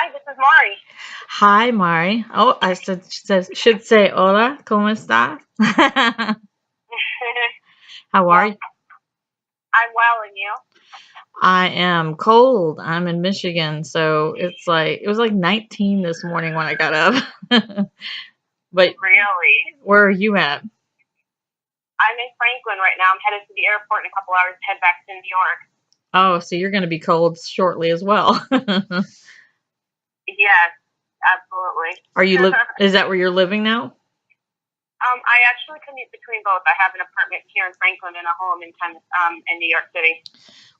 Hi, this is Mari. Hi, Mari. Oh, should say hola, ¿cómo estás? How are Well, you? I'm well, and you? I am cold. I'm in Michigan, so it was like 19 this morning when I got up. But Really? where are you at? I'm in Franklin right now. I'm headed to the airport in a couple hours to head back to New York. Oh, so you're going to be cold shortly as well. Yes, absolutely. Is that where you're living now? I actually commute between both. I have an apartment here in Franklin and a home in New York City.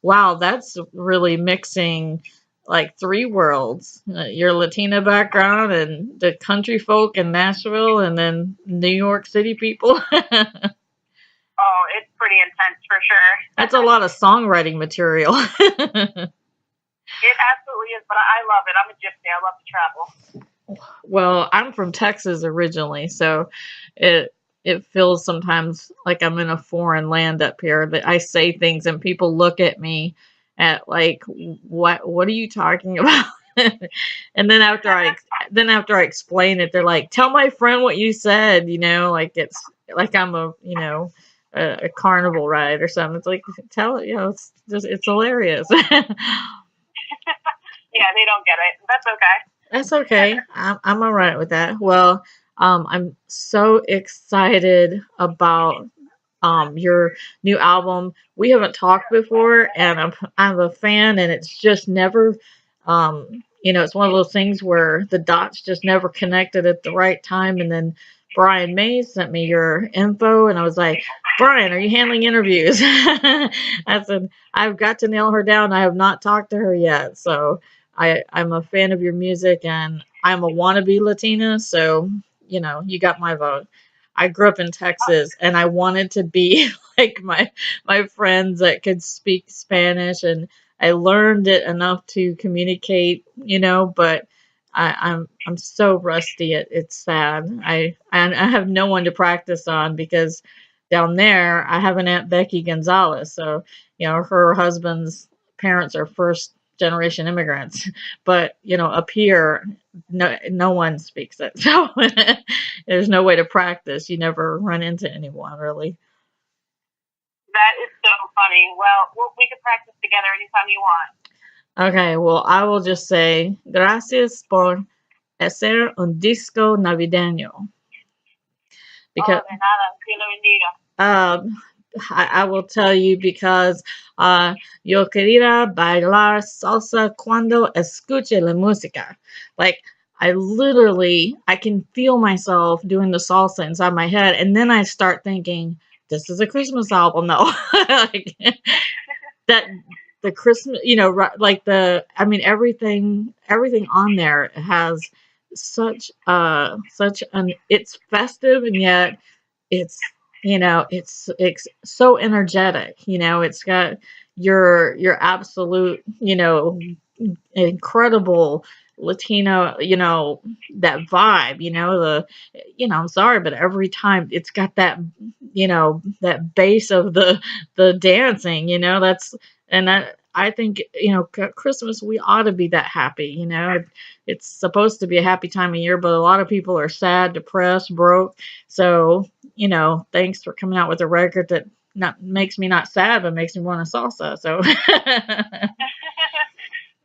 Wow, that's really mixing like three worlds. Your Latina background and the country folk in Nashville and then New York City people. Oh, it's pretty intense for sure. That's a lot of songwriting material. It absolutely is, but I love it. I'm a gypsy. I love to travel. Well, I'm from Texas originally, so it it feels sometimes like I'm in a foreign land up here that I say things and people look at me at like what are you talking about? And then after I explain it, they're like, "Tell my friend what you said," like it's like I'm a carnival ride or something. It's like tell it, it's hilarious. Yeah, they don't get it. That's okay. That's okay. I'm all right with that. Well, I'm so excited about your new album. We haven't talked before, and I'm a fan, and it's just never, it's one of those things where the dots just never connected at the right time. And then Brian May sent me your info, and I was like, Brian, are you handling interviews? I said, I've got to nail her down. I have not talked to her yet, so I'm a fan of your music, and I'm a wannabe Latina, so you got my vote. I grew up in Texas, and I wanted to be like my friends that could speak Spanish, and I learned it enough to communicate, but I'm so rusty. It's sad. I have no one to practice on because down there I have an Aunt Becky Gonzalez, so her husband's parents are first generation immigrants, but up here no one speaks it, so there's no way to practice. You never run into anyone really. That is so funny. Well, we could practice together anytime you want. Okay, well, I will just say gracias por hacer un disco navideño Oh, because de nada. Dios lo bendiga. um I will tell you because yo quería bailar salsa cuando escuche la música. Like I can feel myself doing the salsa inside my head, and then I start thinking, this is a Christmas album, though. Like that the Christmas, like I mean, everything on there has such an it's festive, and yet it's it's so energetic. It's got your absolute incredible Latino, that vibe, I'm sorry, but every time it's got that base of the dancing, and that I think, Christmas, we ought to be that happy, it's supposed to be a happy time of year, but a lot of people are sad, depressed, broke. So, thanks for coming out with a record that not makes me not sad, but makes me want to salsa. So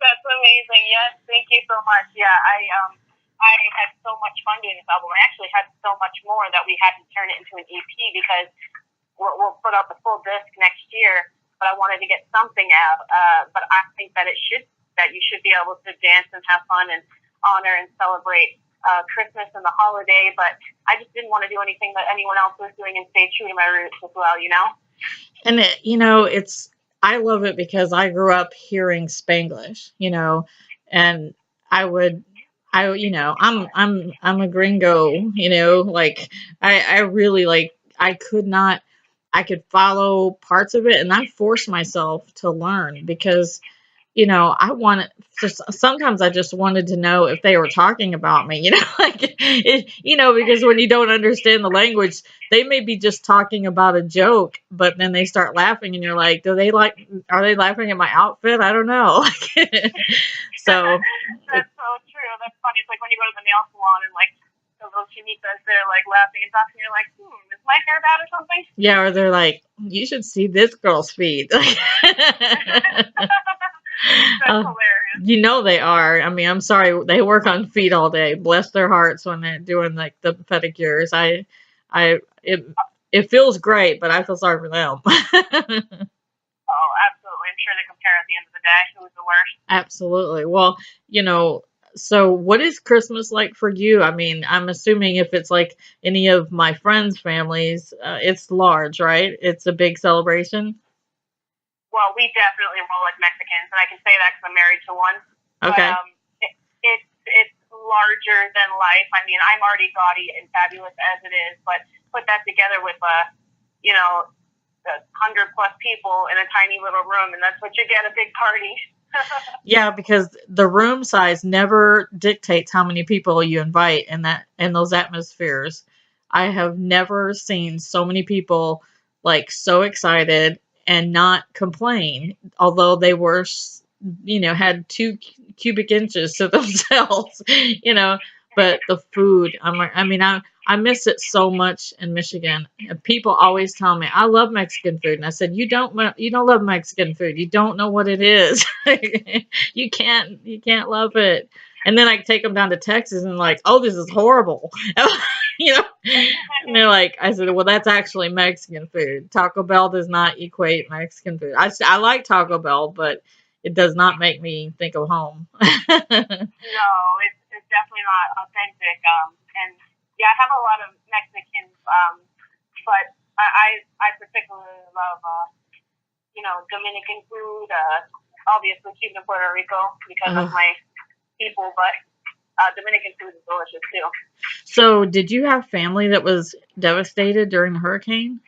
That's amazing. Yes, thank you so much. Yeah, I had so much fun doing this album. I actually had so much more that we had to turn it into an EP because we'll put out the full disc next year. But I wanted to get something out. But I think that you should be able to dance and have fun and honor and celebrate Christmas and the holiday. But I just didn't want to do anything that anyone else was doing and stay true to my roots as well. and it's I love it because I grew up hearing Spanglish, and I would I'm a gringo, like I really like I could not I could follow parts of it, and I forced myself to learn because I wanted just sometimes I just wanted to know if they were talking about me, because when you don't understand the language, they may be just talking about a joke, but then they start laughing and you're like, are they laughing at my outfit? I don't know. So, it, That's so true. That's funny. It's like when you go to the nail salon and like the little chinitas, they're like laughing and talking. You're like, is my hair bad or something? yeah, or they're like, you should see this girl's feet. That's Uh, hilarious. they are. I mean, I'm sorry, they work on feet all day. Bless their hearts when they're doing like the pedicures. It feels great, but I feel sorry for them. Oh, absolutely. I'm sure they compare at the end of the day who was the worst. Absolutely. Well, so what is Christmas like for you? I mean, I'm assuming if it's like any of my friends' families, it's large, right? It's a big celebration. Well, we definitely roll like Mexicans, and I can say that because I'm married to one. But Okay. it's larger than life. I mean, I'm already gaudy and fabulous as it is, but put that together with you know, 100+ people in a tiny little room, and that's what you get, a big party. Yeah, because the room size never dictates how many people you invite in those atmospheres. I have never seen so many people like so excited and not complain, although they were, had 2 cubic inches to themselves, But the food, I mean, I miss it so much in Michigan. And people always tell me, "I love Mexican food," and I said, you don't love Mexican food. You don't know what it is. You can't love it." And then I take them down to Texas and like, "Oh, this is horrible," you know. And they're like, I said, "Well, that's actually Mexican food. Taco Bell does not equate Mexican food. I like Taco Bell, but it does not make me think of home." No, it's definitely not authentic. And yeah, I have a lot of Mexicans, but I particularly love Dominican food. Obviously Cuban and Puerto Rico because of Oh. my people, but Dominican food is delicious too. So, did you have family that was devastated during the hurricane?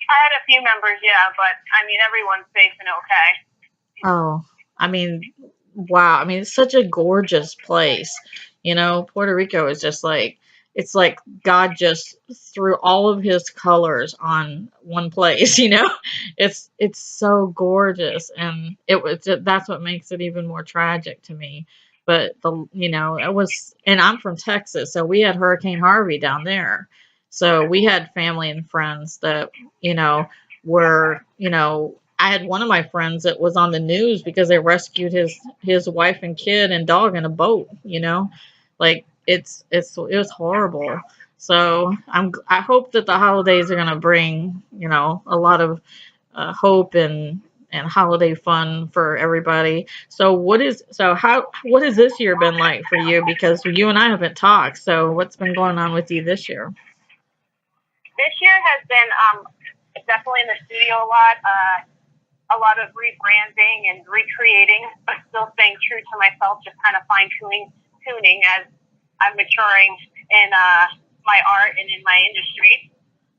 I had a few members, yeah, but I mean everyone's safe and okay. Oh, I mean, wow. I mean, it's such a gorgeous place. Puerto Rico is just like, it's like God just threw all of his colors on one place, It's so gorgeous, and that's what makes it even more tragic to me. But it was, and I'm from Texas, so we had Hurricane Harvey down there. So we had family and friends that, were, I had one of my friends that was on the news because they rescued his wife and kid and dog in a boat. Like it was horrible. So I hope that the holidays are gonna bring a lot of hope and holiday fun for everybody. So what has this year been like for you? Because you and I haven't talked. So what's been going on with you this year? This year has been definitely in the studio a lot of rebranding and recreating, but still staying true to myself, just kind of tuning as I'm maturing in my art and in my industry.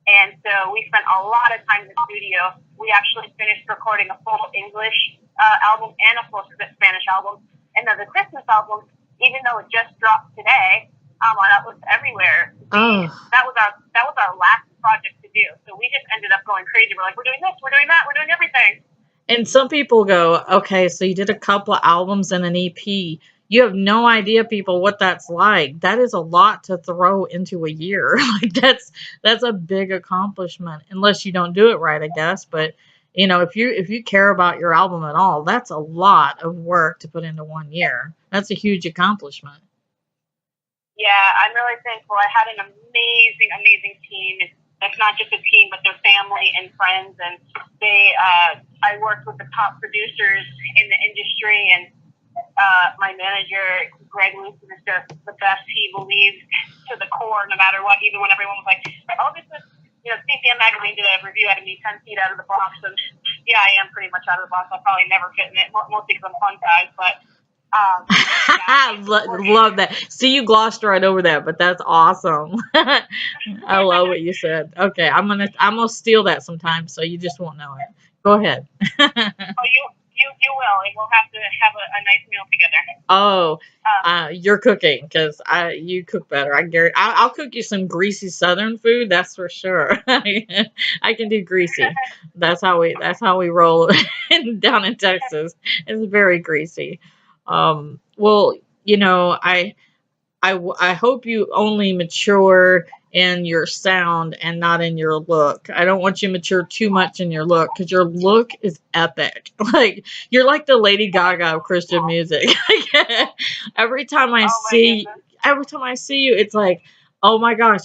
And so we spent a lot of time in the studio. We actually finished recording a full English album and a full Spanish album. And then the Christmas album, even though it just dropped today on Uplift Everywhere, Oh. that was our last project to do. So we just ended up going crazy. We're like, we're doing this, we're doing that, we're doing everything. And some people go, okay, so you did a couple of albums and an EP. You have no idea, people, what that's like. That is a lot to throw into a year. Like that's a big accomplishment, unless you don't do it right, I guess. But if you care about your album at all, that's a lot of work to put into one year. That's a huge accomplishment. Yeah, I'm really thankful. I had an amazing, amazing team. It's not just a team, but their family and friends. And I worked with the top producers in the industry, and my manager, Greg Lucas, is just the best. He believes to the core, no matter what. Even when everyone was like, "Oh, this is," CCM Magazine did a review out of me 10 feet out of the box, and yeah, I am pretty much out of the box. I'll probably never fit in it, mostly because I'm fun size, but. Yeah, Love that. See, you glossed right over that, but that's awesome. I love what you said. Okay, I'm gonna steal that sometime, so you just won't know it. Go ahead. Oh, You will, and we'll have to have a nice meal together. Oh, Um, you're cooking because you cook better. I'll cook you some greasy Southern food. That's for sure. I can do greasy. That's how we roll down in Texas. It's very greasy. Well, I hope you only mature in your sound and not in your look. I don't want you to mature too much in your look because your look is epic. Like you're like the Lady Gaga of Christian music. every time I oh my see, goodness. every time I see you, it's like, oh my gosh,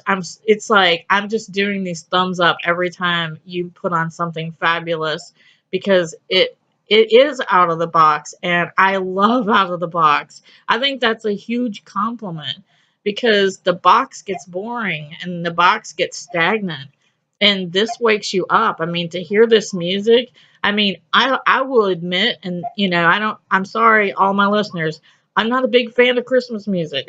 It's like I'm just doing these thumbs up every time you put on something fabulous because it is out of the box, and I love out of the box. I think that's a huge compliment because the box gets boring and the box gets stagnant. And this wakes you up. I mean, to hear this music, I mean, I will admit, and I'm sorry, all my listeners, I'm not a big fan of Christmas music,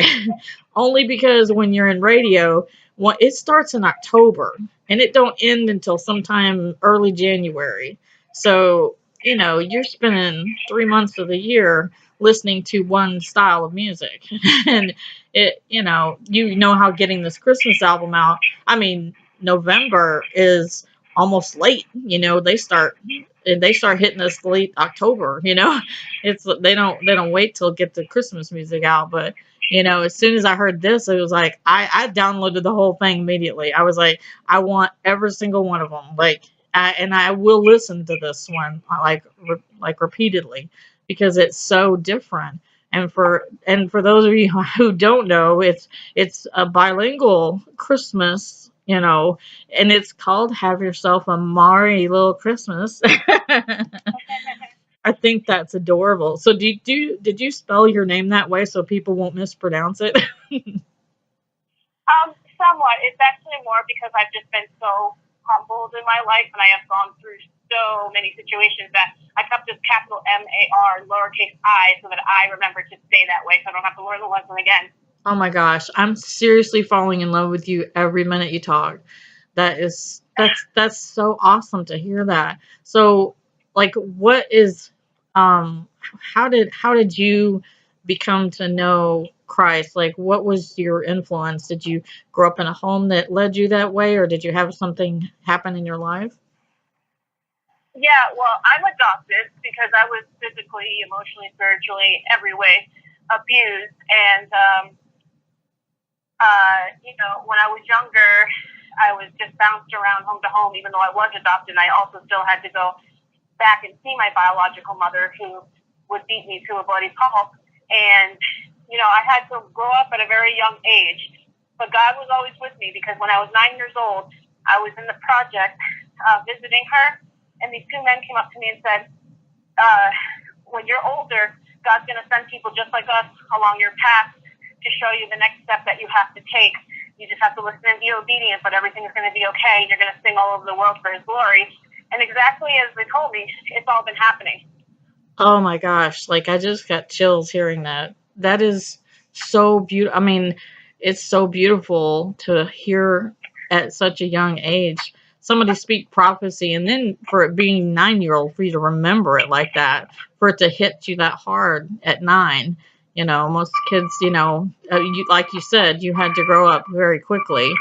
only because when you're in radio, well, it starts in October and it don't end until sometime early January. So you're spending 3 months of the year listening to one style of music. And you know how getting this Christmas album out, I mean, November is almost late. They start hitting us late October. It's they don't wait till get the Christmas music out. But as soon as I heard this, it was like I downloaded the whole thing immediately. I was like, I want every single one of them. Like, and I will listen to this one like repeatedly because it's so different. And for those of you who don't know, it's a bilingual Christmas, and it's called "Have Yourself a Merry Little Christmas." I think that's adorable. So did you spell your name that way so people won't mispronounce it? Somewhat. It's actually more because I've just been so humbled in my life, and I have gone through so many situations that I kept this capital MAR lowercase I so that I remember to say that way, so I don't have to learn the lesson again. Oh my gosh, I'm seriously falling in love with you every minute you talk. That's so awesome to hear that. So, like, what is how did you become to know Christ? Like, what was your influence? Did you grow up in a home that led you that way, or did you have something happen in your life? Yeah, well, I'm adopted because I was physically, emotionally, spiritually, every way abused, and when I was younger, I was just bounced around home to home, even though I was adopted. And I also still had to go back and see my biological mother, who would beat me to a bloody pulp. And I had to grow up at a very young age. But God was always with me because when I was 9 years old, I was in the project visiting her, and these two men came up to me and said, when you're older, God's going to send people just like us along your path to show you the next step that you have to take. You just have to listen and be obedient, but everything's going to be okay. You're going to sing all over the world for His glory. And exactly as they told me, it's all been happening. Oh my gosh, like I just got chills hearing that. That is so beautiful. I mean, it's so beautiful to hear at such a young age somebody speak prophecy, and then for it being 9-year old for you to remember it like that, for it to hit you that hard at 9. Most kids, like you said, you had to grow up very quickly,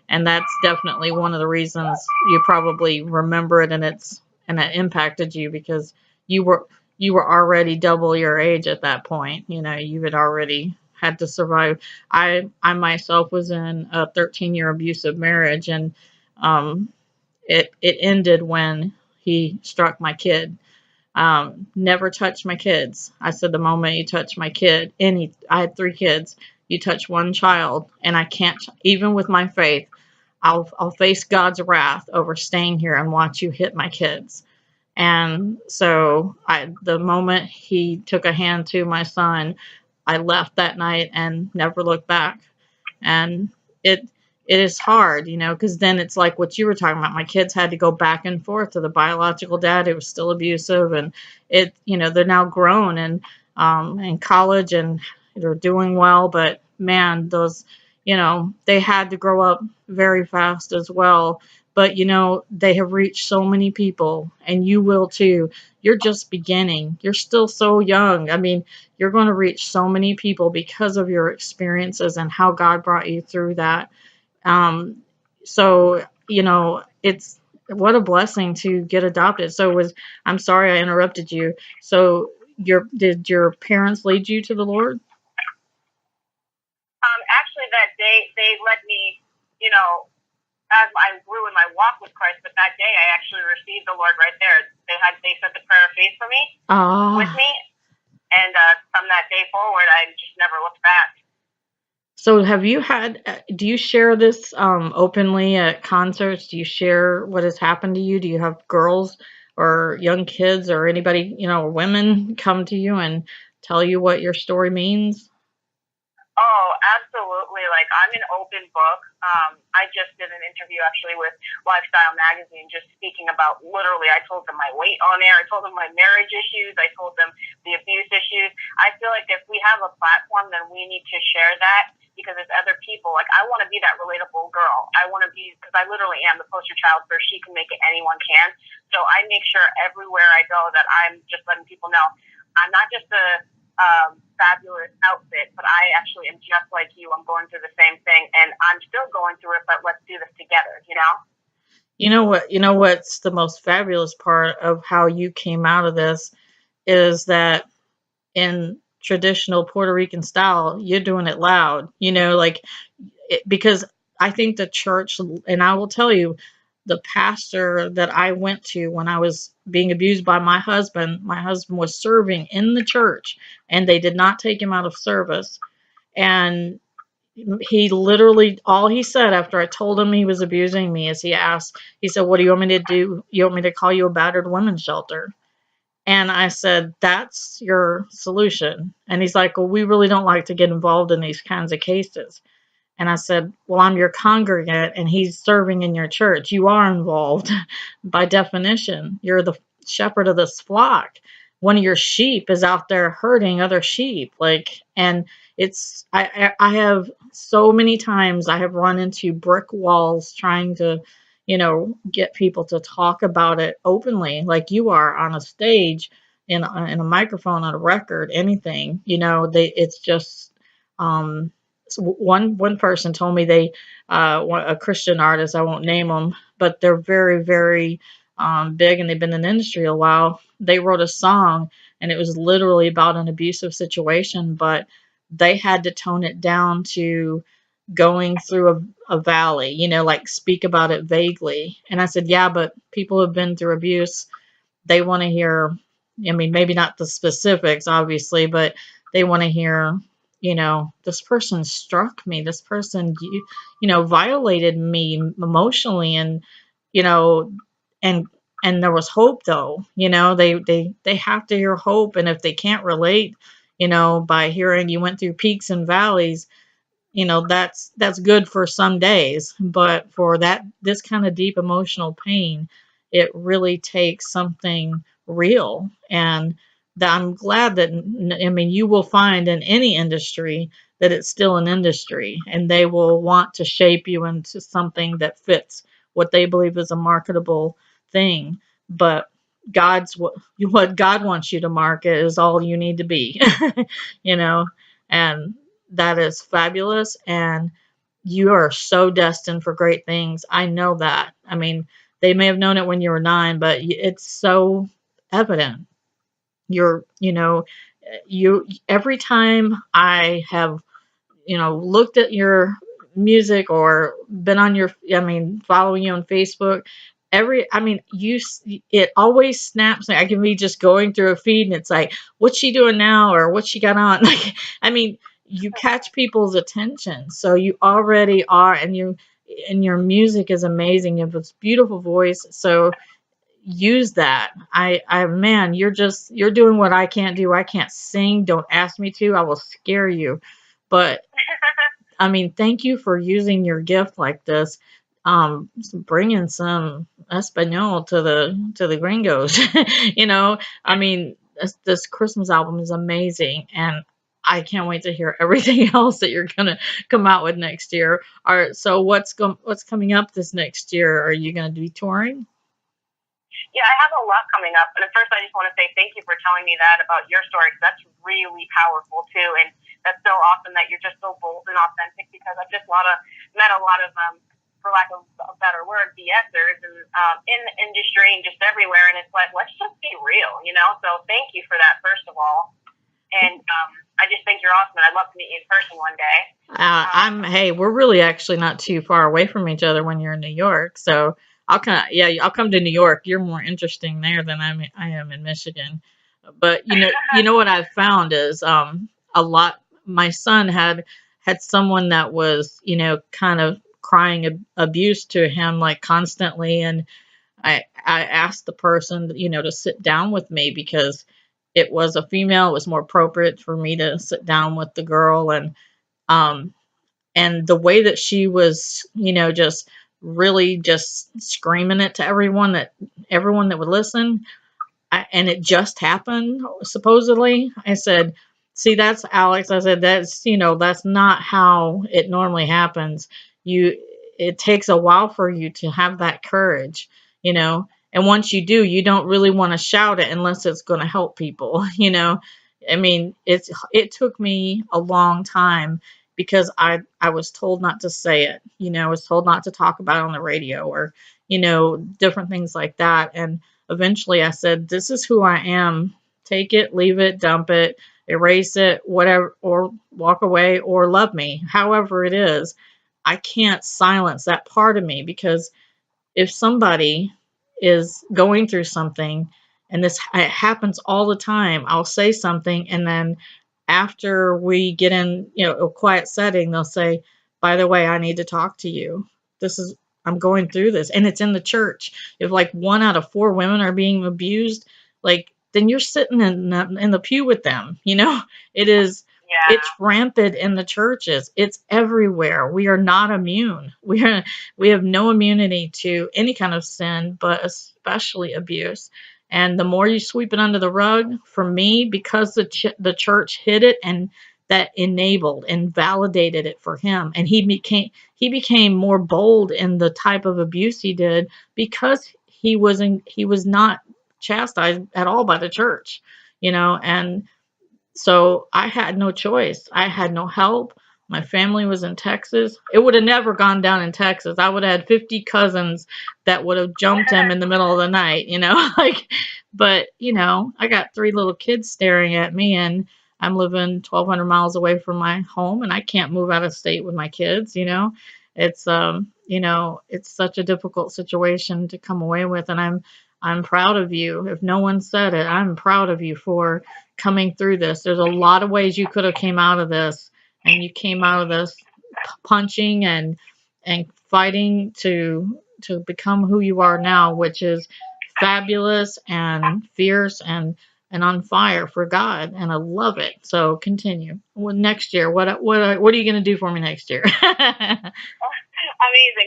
and that's definitely one of the reasons you probably remember it, and it impacted you because you were you were already double your age at that point. You had already had to survive. I myself was in a 13-year abusive marriage, and um, it ended when he struck my kid. Never touch my kids. I said the moment you touch my kid, I had 3 kids. You touch one child, and I can't. Even with my faith, I'll face God's wrath over staying here and watch you hit my kids. And so the moment he took a hand to my son, I left that night and never looked back. And it it is hard, because then it's like what you were talking about. My kids had to go back and forth to the biological dad who was still abusive, and they're now grown and in college and they're doing well, but man, those they had to grow up very fast as well. But they have reached so many people, and you will too. you're just beginning. You're still so young. I mean, you're going to reach so many people because of your experiences and how God brought you through that. Um, so, it's what a blessing to get adopted. So I'm sorry I interrupted you. So did your parents lead you to the Lord? Actually, that day they let me, you know, as I grew in my walk with Christ. But that day, I actually received the Lord right there. They said the prayer of faith for me, with Ah, me, and from that day forward, I just never looked back. so do you share this openly at concerts? Do you share what has happened to you? Do you have girls or young kids or anybody, women come to you and tell you what your story means? Oh, absolutely. Like, I'm an open book. I just did an interview actually with Lifestyle Magazine, just speaking about, literally, I told them my weight on there. I told them my marriage issues. I told them the abuse issues. I feel like if we have a platform, then we need to share that, because there's other people. Like, I want to be that relatable girl. I want to be, because I literally am the poster child for she can make it, anyone can. So I make sure everywhere I go that I'm just letting people know I'm not just a fabulous outfit, but I actually am just like you. I'm going through the same thing, and I'm still going through it, but let's do this together, you know? What's the most fabulous part of how you came out of this is that in traditional Puerto Rican style, you're doing it loud, like because I think the church, and I will tell you, the pastor that I went to when I was being abused by my husband was serving in the church and they did not take him out of service. And he literally, all he said after I told him he was abusing me is he said, "What do you want me to do? You want me to call you a battered women's shelter?" And I said, "That's your solution." And he's like, "Well, we really don't like to get involved in these kinds of cases." And I said, "Well, I'm your congregant and he's serving in your church. You are involved by definition. You're the shepherd of this flock. One of your sheep is out there hurting other sheep." And I have so many times I have run into brick walls trying to, get people to talk about it openly, like you are on a stage, in a microphone, on a record, anything, it's just, so one person told me a Christian artist, I won't name them, but they're very, very big and they've been in the industry a while. They wrote a song and it was literally about an abusive situation, but they had to tone it down to going through a valley, like speak about it vaguely. And I said, "Yeah, but people have been through abuse. They want to hear, I mean, maybe not the specifics, obviously, but they want to hear, this person struck me, this person, violated me emotionally, and, you know, and, and there was hope though, they have to hear hope. And if they can't relate, by hearing you went through peaks and valleys, that's good for some days, but for this kind of deep emotional pain, it really takes something real. And that I'm glad that, I mean, you will find in any industry that it's still an industry and they will want to shape you into something that fits what they believe is a marketable thing. But what God wants you to market is all you need to be. you know and that is fabulous, and you are so destined for great things. I know that. I mean, they may have known it when you were 9, but it's so evident. You're, you every time I have, looked at your music or been on I mean, following you on Facebook, I mean, it always snaps. I can be just going through a feed and it's like, what's she doing now? Or what she got on? Like, I mean, you catch people's attention. So you already are, and your music is amazing. You have this beautiful voice. So use that. Man, you're doing what I can't do. I can't sing. Don't ask me to. I will scare you. But I mean, thank you for using your gift like this. Bringing some Espanol to the gringos. I mean, this Christmas album is amazing, and I can't wait to hear everything else that you're gonna come out with next year. All right, so what's coming up this next year? Are you gonna be touring? Yeah, I have a lot coming up. And at first, I just want to say thank you for telling me that about your story, because that's really powerful, too. And that's so awesome that you're just so bold and authentic, because I've just met a lot of, for lack of a better word, BSers and, in the industry and just everywhere. And it's like, let's just be real, you know? So thank you for that, first of all. And I just think you're awesome, and I'd love to meet you in person one day. Hey, we're really actually not too far away from each other when you're in New York. So I'll I'll come to New York. You're more interesting there than I am in Michigan. But you know what I've found is a lot. My son had someone that was kind of crying abuse to him like constantly, and I asked the person to sit down with me because it was a female. It was more appropriate for me to sit down with the girl, um and the way that she was, just really just screaming it to everyone that would listen. And it just happened, supposedly. I said, see, that's Alex. I said, that's not how it normally happens. It takes a while for you to have that courage, you know, and once you do, you don't really want to shout it unless it's going to help people, I mean, it took me a long time because I was told not to say it, I was told not to talk about it on the radio or, different things like that. And eventually I said, this is who I am. Take it, leave it, dump it, erase it, whatever, or walk away or love me, however it is. I can't silence that part of me because if somebody is going through something, and this it happens all the time, I'll say something, and then after we get in, a quiet setting, they'll say, by the way, I need to talk to you. This is I'm going through this, and it's in the church. If like 1 out of 4 women are being abused, like then you're sitting in the pew with them. It is it's rampant in the churches. It's everywhere. We are not immune. We have no immunity to any kind of sin, but especially abuse. And the more you sweep it under the rug, for me, because the church hid it and that enabled and validated it for him, and he became more bold in the type of abuse he did because he was not chastised at all by the church, and so I had no choice. I had no help. My family was in Texas. It would have never gone down in Texas. I would have had 50 cousins that would have jumped him in the middle of the night, like, but, I got 3 little kids staring at me, and I'm living 1,200 miles away from my home, and I can't move out of state with my kids. It's such a difficult situation to come away with, and I'm proud of you. If no one said it, I'm proud of you for coming through this. There's a lot of ways you could have came out of this, and you came out of this punching and fighting to become who you are now, which is fabulous and fierce and on fire for God, and I love it. So continue. Well, next year, what are you going to do for me next year? Amazing.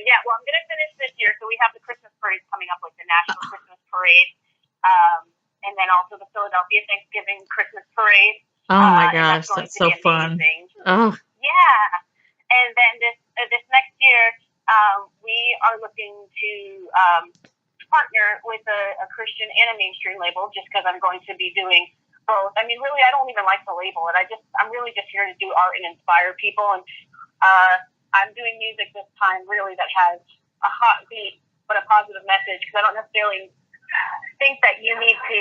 Yeah, well, I'm going to finish this year. So we have the Christmas parade coming up, like the National Christmas Parade, and then also the Philadelphia Thanksgiving Christmas Parade. Oh my gosh, that's so fun. Oh. Yeah. And then this next year, we are looking to partner with a Christian and a mainstream label, just because I'm going to be doing both. I mean, really, I don't even like to label it. I'm really just here to do art and inspire people. And I'm doing music this time, really, that has a hot beat, but a positive message, because I don't necessarily think that you need to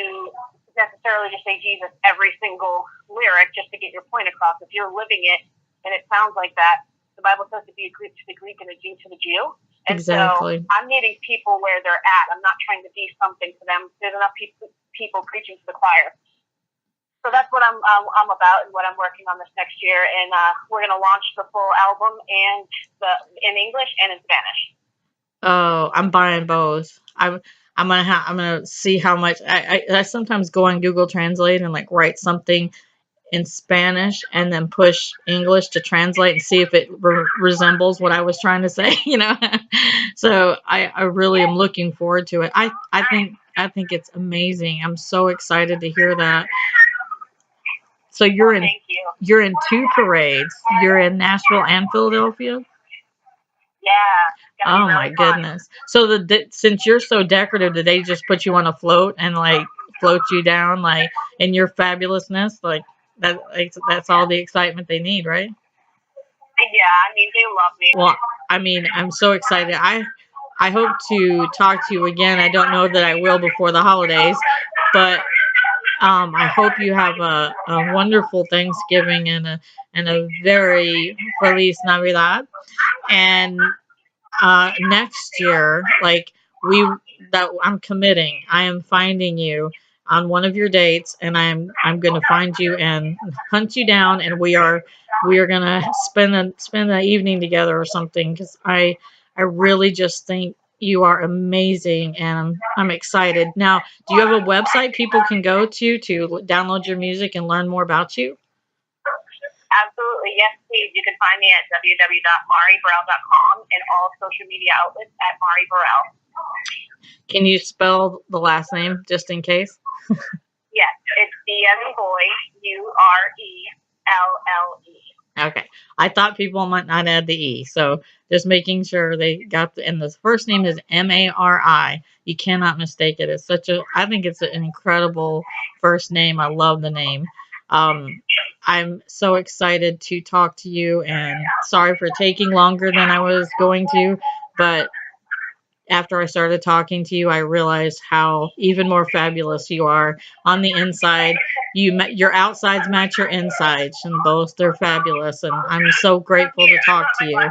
necessarily just say Jesus every single lyric just to get your point across. If you're living it and it sounds like that, the Bible says to be a Greek to the Greek and a Jew to the Jew. And exactly. So I'm meeting people where they're at. I'm not trying to be something to them. There's enough people preaching to the choir. So that's what I'm about and what I'm working on this next year. And we're going to launch the full album and in English and in Spanish. Oh, I'm buying both. I'm gonna see how much I sometimes go on Google Translate and like write something in Spanish and then push English to translate and see if it resembles what I was trying to say, So I really am looking forward to it. I think it's amazing. I'm so excited to hear that. So you're in 2 parades. You're in Nashville and Philadelphia? Yeah, it's gonna be Oh really my fun. goodness. So since you're so decorative, did they just put you on a float and like float you down like in your fabulousness? Like that's all the excitement they need, right? Yeah, I mean they love me. Well, I mean, I'm so excited. I hope to talk to you again. I don't know that I will before the holidays, but I hope you have a wonderful Thanksgiving and a very Feliz Navidad. And next year, like we that I'm committing. I am finding you on one of your dates, and I'm going to find you and hunt you down, and we are going to spend an evening together or something because I really just think you are amazing, and I'm excited. Now, do you have a website people can go to download your music and learn more about you? Absolutely, yes, please. You can find me at www.mariburrell.com and all social media outlets at Mari Burrell. Can you spell the last name just in case? Yes, it's B as in boy, Urelle. Okay. I thought people might not add the E. So just making sure they got and the first name is Mari. You cannot mistake it. It's I think it's an incredible first name. I love the name. I'm so excited to talk to you and sorry for taking longer than I was going to, but after I started talking to you, I realized how even more fabulous you are on the inside. Your outsides match your insides, and both they're fabulous. And I'm so grateful to talk to you. Oh,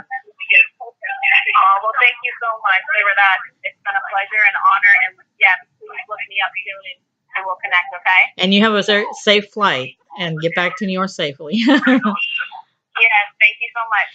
well, thank you so much for that. It's been a pleasure and honor. And yeah, please look me up soon and we'll connect, okay? And you have a safe flight and get back to New York safely. Yes, thank you so much.